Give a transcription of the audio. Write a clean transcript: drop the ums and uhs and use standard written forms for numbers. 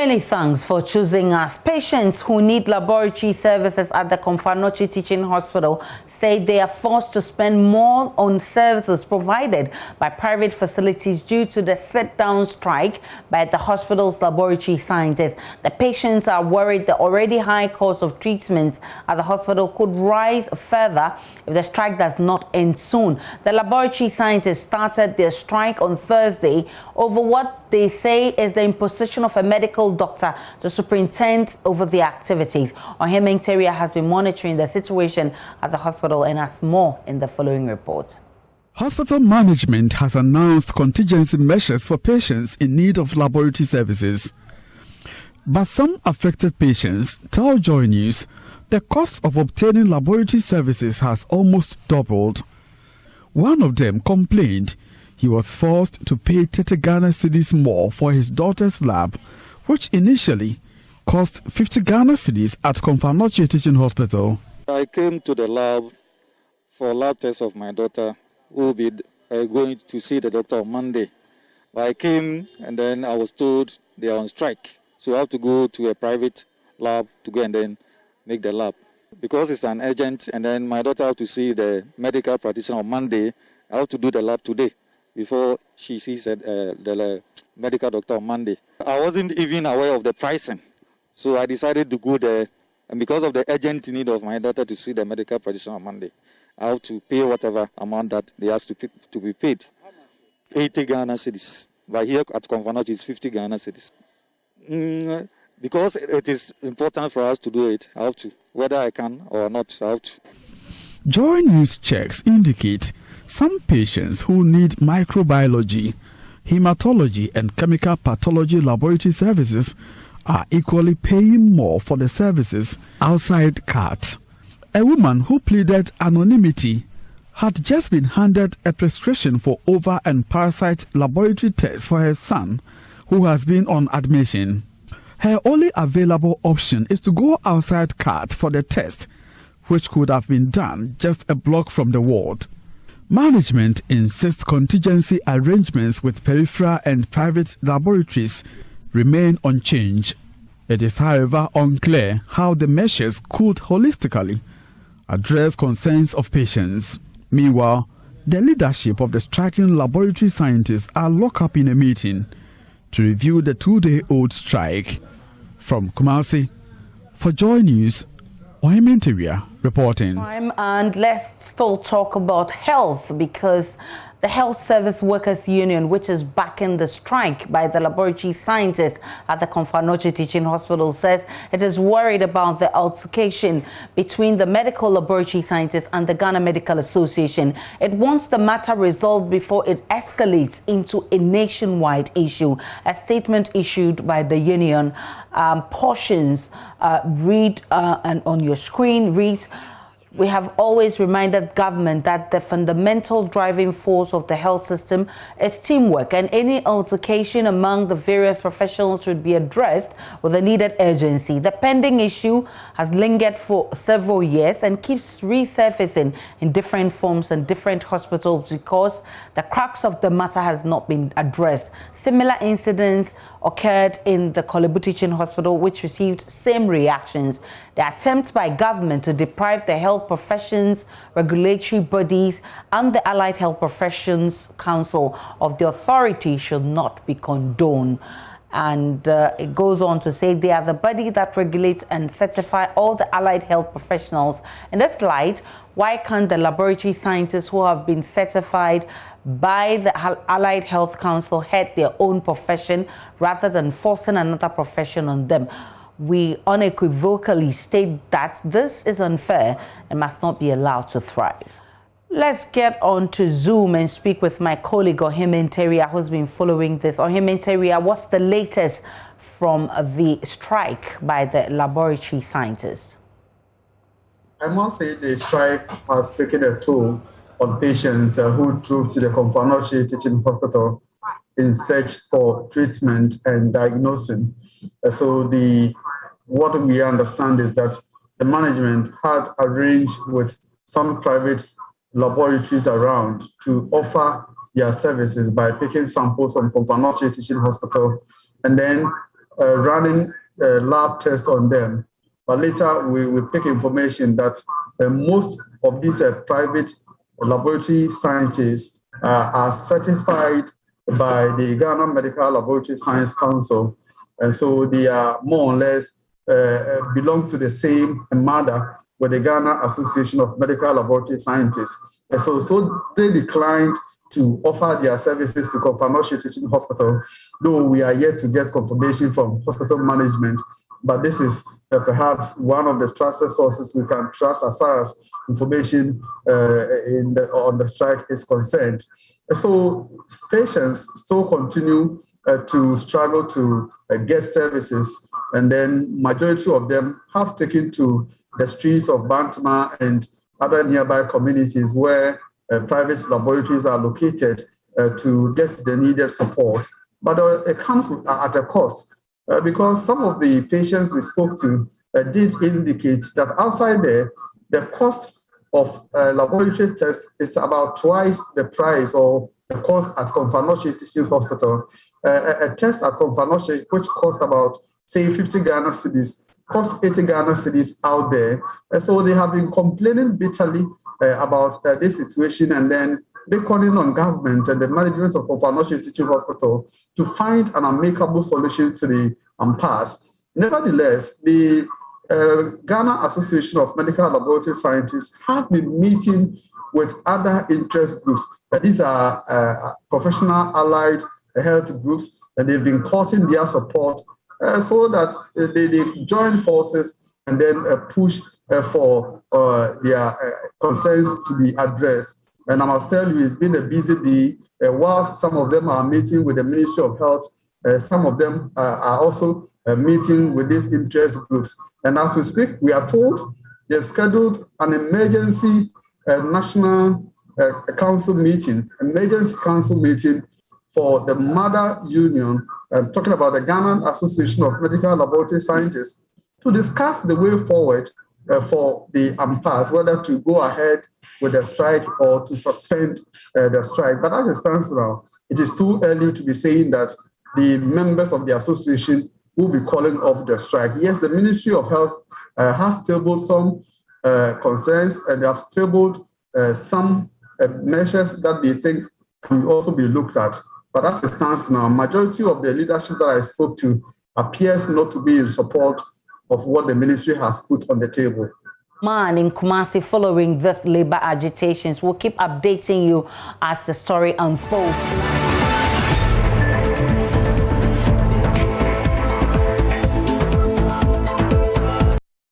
Many thanks for choosing us. Patients who need laboratory services at the Komfanochi Teaching Hospital say they are forced to spend more on services provided by private facilities due to the sit-down strike by the hospital's laboratory scientists. The patients are worried the already high cost of treatment at the hospital could rise further if the strike does not end soon. The laboratory scientists started their strike on Thursday over what they say is the imposition of a medical doctor to superintend over the activities. Ohimeng Teria has been monitoring the situation at the hospital and has more in the following report. Hospital management has announced contingency measures for patients in need of laboratory services. But some affected patients tell Joy News the cost of obtaining laboratory services has almost doubled. One of them complained he was forced to pay 30 Ghana cedis more for his daughter's lab, which initially cost 50 Ghana cedis at Komfanochi Teaching Hospital. I came to the lab for lab test of my daughter, who will be going to see the doctor on Monday. I came and then I was told they are on strike, so I have to go to a private lab to go and then make the lab. Because it's an urgent and then my daughter have to see the medical practitioner on Monday, I have to do the lab today before she sees the medical doctor on Monday. I wasn't even aware of the pricing, so I decided to go there. And because of the urgent need of my daughter to see the medical practitioner on Monday, I have to pay whatever amount that they asked to be paid. 80 Ghana cedis. But here at Komfanochi, it's 50 Ghana cedis. Because it is important for us to do it, I have to. Whether I can or not, I have to. Joy News checks indicate some patients who need microbiology, hematology and chemical pathology laboratory services are equally paying more for the services outside KATH. A woman who pleaded anonymity had just been handed a prescription for ova and parasite laboratory tests for her son, who has been on admission. Her only available option is to go outside KATH for the test, which could have been done just a block from the ward. Management insists contingency arrangements with peripheral and private laboratories remain unchanged. It is, however, unclear how the measures could holistically address concerns of patients. Meanwhile, the leadership of the striking laboratory scientists are locked up in a meeting to review the two-day-old strike. From Kumasi, for Joy News, Ohimeng Teria reporting. And let's still talk about health, because the Health Service Workers Union, which is backing the strike by the laboratory scientists at the Komfanochi Teaching Hospital, says it is worried about the altercation between the medical laboratory scientists and the Ghana Medical Association. It wants the matter resolved before it escalates into a nationwide issue. A statement issued by the union portions read and on your screen reads, "We have always reminded government that the fundamental driving force of the health system is teamwork, and any altercation among the various professionals should be addressed with the needed urgency. The pending issue has lingered for several years and keeps resurfacing in different forms and different hospitals because the crux of the matter has not been addressed. Similar incidents occurred in the Kolebu Teaching Hospital, which received same reactions. The attempt by government to deprive the health professions, regulatory bodies, and the Allied Health Professions Council of the authority should not be condoned." And it goes on to say they are the body that regulates and certify all the allied health professionals. In this light, why can't the laboratory scientists who have been certified by the Allied Health Council head their own profession rather than forcing another profession on them? We unequivocally state that this is unfair and must not be allowed to thrive. Let's get on to Zoom and speak with my colleague Ohimeng Teria, who's been following this. Ohimeng Teria, what's the latest from the strike by the laboratory scientists? I must say the strike has taken a toll on patients who drove to the Komfanochi Teaching Hospital in search for treatment and diagnosing. So what we understand is that the management had arranged with some private laboratories around to offer their services by picking samples from Komfanochi Teaching Hospital and then running lab tests on them. But later, we pick information that most of these private laboratory scientists are certified by the Ghana Medical Laboratory Science Council. And so they are more or less belong to the same mother with the Ghana Association of Medical Laboratory Scientists. And so they declined to offer their services to Confanoche Teaching Hospital, though we are yet to get confirmation from hospital management. But this is perhaps one of the trusted sources we can trust as far as information on the strike is concerned. And so patients still continue to struggle to get services, and then majority of them have taken to the streets of Bantama and other nearby communities where private laboratories are located to get the needed support. But it comes at a cost because some of the patients we spoke to did indicate that outside there, the cost of laboratory tests is about twice the price or the cost at Confanoche Teaching Hospital. A test at Confanoche, which cost about, say, 50 Ghana cedis, cost 80 Ghana cedis out there. And so they have been complaining bitterly about this situation, and then they're calling on government and the management of Confanoche Teaching Hospital to find an amicable solution to the impasse. Nevertheless, the Ghana Association of Medical Laboratory Scientists have been meeting with other interest groups. These are professional allied health groups, and they've been courting their support so that they join forces and then push for their concerns to be addressed. And I must tell you, it's been a busy day. Whilst some of them are meeting with the Ministry of Health, some of them are also meeting with these interest groups. And as we speak, we are told they've scheduled an emergency national council meeting, emergency council meeting for the Mother Union, talking about the Ghana Association of Medical Laboratory Scientists, to discuss the way forward for the impasse, whether to go ahead with the strike or to suspend the strike. But as it stands now, it is too early to be saying that the members of the association will be calling off the strike. Yes, the Ministry of Health has tabled some concerns, and they have tabled some measures that they think can also be looked at. But as it stands now, majority of the leadership that I spoke to appears not to be in support of what the ministry has put on the table. Man in Kumasi, following this labor agitations, we'll keep updating you as the story unfolds.